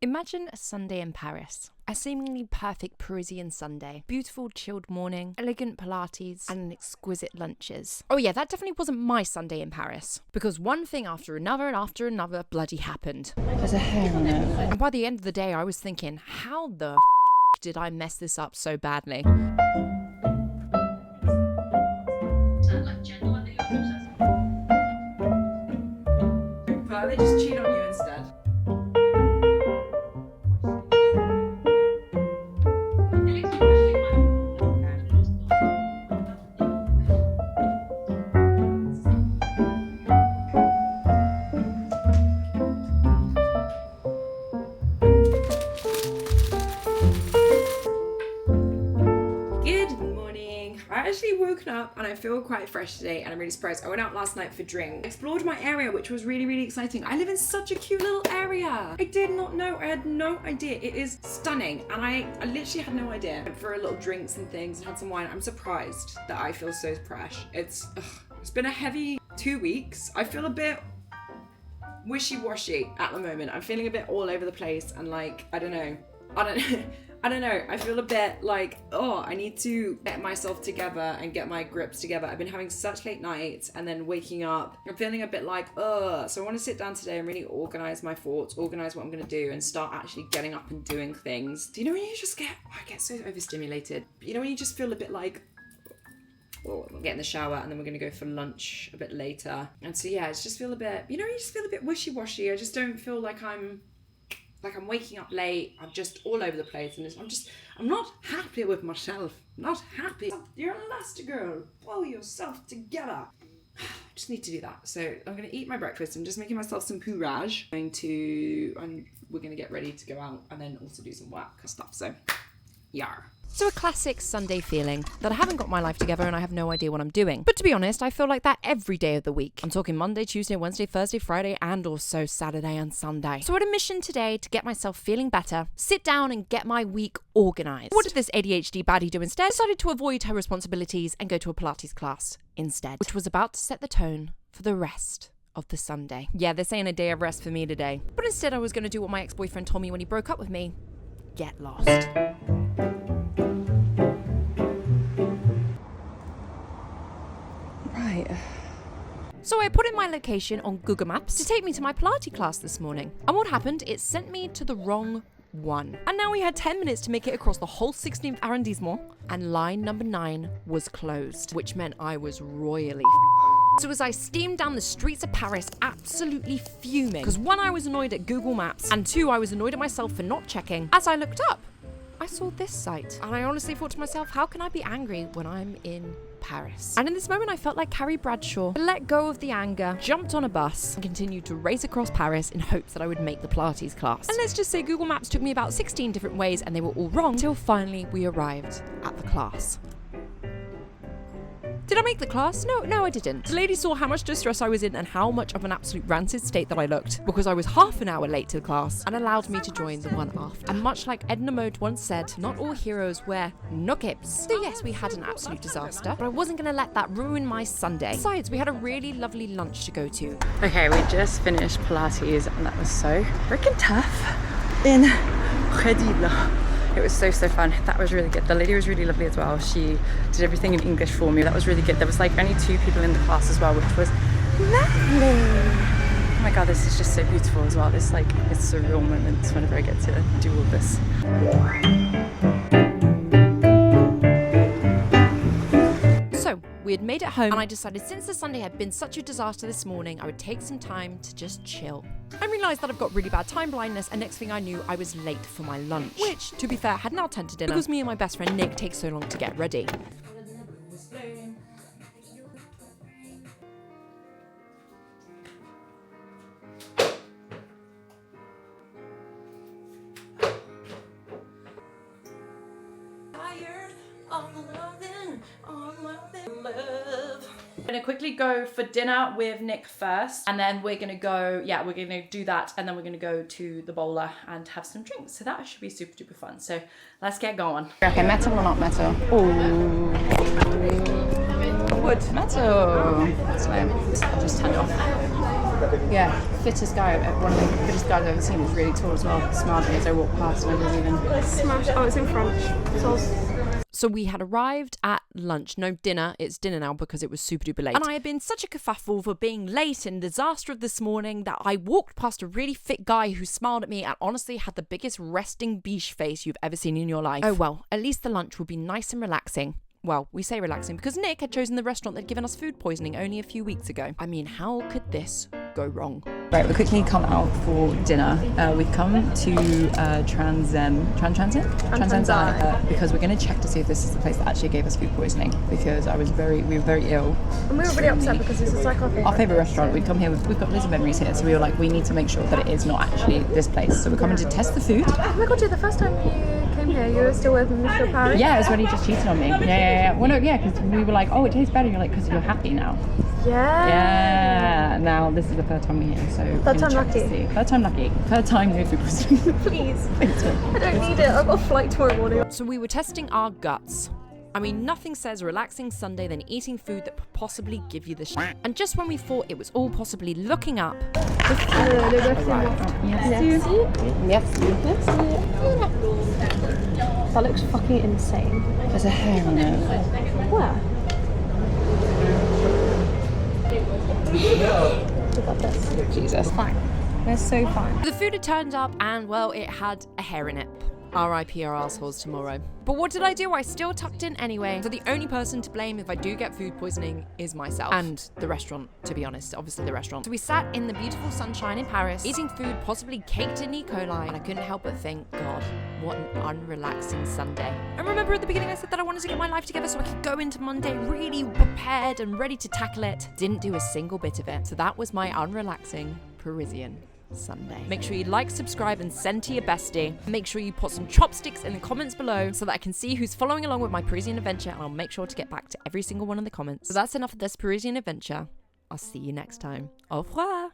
Imagine a Sunday in Paris. A seemingly perfect Parisian Sunday. Beautiful chilled morning, elegant Pilates, and exquisite lunches. Oh yeah, that definitely wasn't my Sunday in Paris. Because one thing after another and after another bloody happened. There's a hair on it. And by the end of the day, I was thinking, how the did I mess this up so badly? But they just cheat on you instead. Woken up and I feel quite fresh today and I'm really surprised. I went out last night for drinks, explored my area, which was really exciting. I live in such a cute little area. I did not know, I had no idea. It is stunning and I literally had no idea. Went for a little drinks and things and had some wine. I'm surprised that I feel so fresh. It's been a heavy 2 weeks. I feel a bit wishy-washy at the moment. I'm feeling a bit all over the place and like, I don't know. I feel a bit like, I need to get myself together and get my grips together. I've been having such late nights and then waking up. I'm feeling a bit like, so I want to sit down today and really organize my thoughts, organize what I'm going to do and start actually getting up and doing things. Do you know when you just I get so overstimulated. You know when you just feel a bit like, we'll get in the shower and then we're going to go for lunch a bit later. And so yeah, I just feel a bit, you just feel a bit wishy-washy. I just don't feel like I'm waking up late. I'm just all over the place and I'm not happy with myself. Not happy. You're an Elastigirl. Pull yourself together. I just need to do that. So I'm going to eat my breakfast. I'm just making myself some pourage. We're going to get ready to go out and then also do some work and stuff. So, yar. So a classic Sunday feeling that I haven't got my life together and I have no idea what I'm doing. But to be honest, I feel like that every day of the week. I'm talking Monday, Tuesday, Wednesday, Thursday, Friday, and also Saturday and Sunday. So I had a mission today to get myself feeling better, sit down and get my week organized. What did this ADHD baddie do instead? Decided to avoid her responsibilities and go to a Pilates class instead, which was about to set the tone for the rest of the Sunday. Yeah, this ain't a day of rest for me today. But instead I was going to do what my ex-boyfriend told me when he broke up with me. Get lost. Right. So I put in my location on Google Maps to take me to my Pilates class this morning. And what happened? It sent me to the wrong one. And now we had 10 minutes to make it across the whole 16th arrondissement and line number 9 was closed, which meant I was royally So as I steamed down the streets of Paris, absolutely fuming, because 1, I was annoyed at Google Maps, and 2, I was annoyed at myself for not checking, as I looked up, I saw this site. And I honestly thought to myself, how can I be angry when I'm in Paris? And in this moment, I felt like Carrie Bradshaw. I let go of the anger, jumped on a bus, and continued to race across Paris in hopes that I would make the Pilates class. And let's just say Google Maps took me about 16 different ways, and they were all wrong, until finally we arrived at the class. Did I make the class? No, I didn't. The lady saw how much distress I was in and how much of an absolute rancid state that I looked, because I was half an hour late to the class, and allowed me to join the one after. And much like Edna Mode once said, not all heroes wear no capes. So yes, we had an absolute disaster, but I wasn't going to let that ruin my Sunday. Besides, we had a really lovely lunch to go to. Okay, we just finished Pilates and that was so freaking tough. Incredible. It was so fun. That was really good. The lady was really lovely as well. She did everything in English for me. That was really good. There was like only 2 people in the class as well, which was lovely. Oh my god, this is just so beautiful as well. It's surreal moments whenever I get to do all this. So we had made it home and I decided since the Sunday had been such a disaster this morning, I would take some time to just chill. I realised that I've got really bad time blindness, and next thing I knew, I was late for my lunch. Which, to be fair, had now turned to dinner because me and my best friend Nick take so long to get ready. We're gonna quickly go for dinner with Nick first, and then we're gonna go, we're gonna do that, and then we're gonna go to the bowler and have some drinks. So that should be super duper fun. So let's get going. Okay, metal or not metal? Ooh. Wood. Metal. So I'll just turn it off. Yeah, fittest guy, one of the fittest guys I've ever seen. He's really tall as well. Smiled at me as I walked past and I didn't even... Smash. Oh, it's in front. So we had arrived at lunch. No, dinner. It's dinner now because it was super duper late. And I had been such a kerfuffle for being late and disaster of this morning that I walked past a really fit guy who smiled at me and honestly had the biggest resting beach face you've ever seen in your life. Oh well, at least the lunch will be nice and relaxing. Well, we say relaxing because Nick had chosen the restaurant that had given us food poisoning only a few weeks ago. I mean, how could this go wrong? Right, we quickly come out for dinner. We've come to Transense because we're going to check to see if this is the place that actually gave us food poisoning because we were very ill. And we were really upset because this is like our favourite restaurant. We've come here, we've got loads of memories here, so we were like, we need to make sure that it is not actually this place. So we're coming to test the food. Oh my god, yeah, the first time you came here, you were still with Mr. Paris? Yeah, it was when he just cheated on me. Yeah. Well, no, yeah, because we were like, oh, it tastes better. You're like, because you're happy now. Yeah. Now this is the third time we're here, so Third time lucky. Third time lucky. Third time no food poisoning. Please. I don't need it. I've got a flight tomorrow morning. So we were testing our guts. I mean, nothing says relaxing Sunday than eating food that could possibly give you the shit. And just when we thought it was all possibly looking up, That looks fucking insane. There's a hair on it. Where? Look at this. Jesus. Fine. They're so fine. the food had turned up and, well, it had a hair in it. R.I.P. our assholes tomorrow. But what did I do? I still tucked in anyway. So the only person to blame if I do get food poisoning is myself. And the restaurant, to be honest. Obviously the restaurant. So we sat in the beautiful sunshine in Paris, eating food possibly caked in E. coli, and I couldn't help but think, God, what an unrelaxing Sunday. And remember at the beginning I said that I wanted to get my life together so I could go into Monday really prepared and ready to tackle it. Didn't do a single bit of it. So that was my unrelaxing Parisian Sunday. Make sure you like, subscribe, and send to your bestie. Make sure you put some chopsticks in the comments below so that I can see who's following along with my Parisian adventure, and I'll make sure to get back to every single one in the comments. So that's enough of this Parisian adventure. I'll see you next time. Au revoir!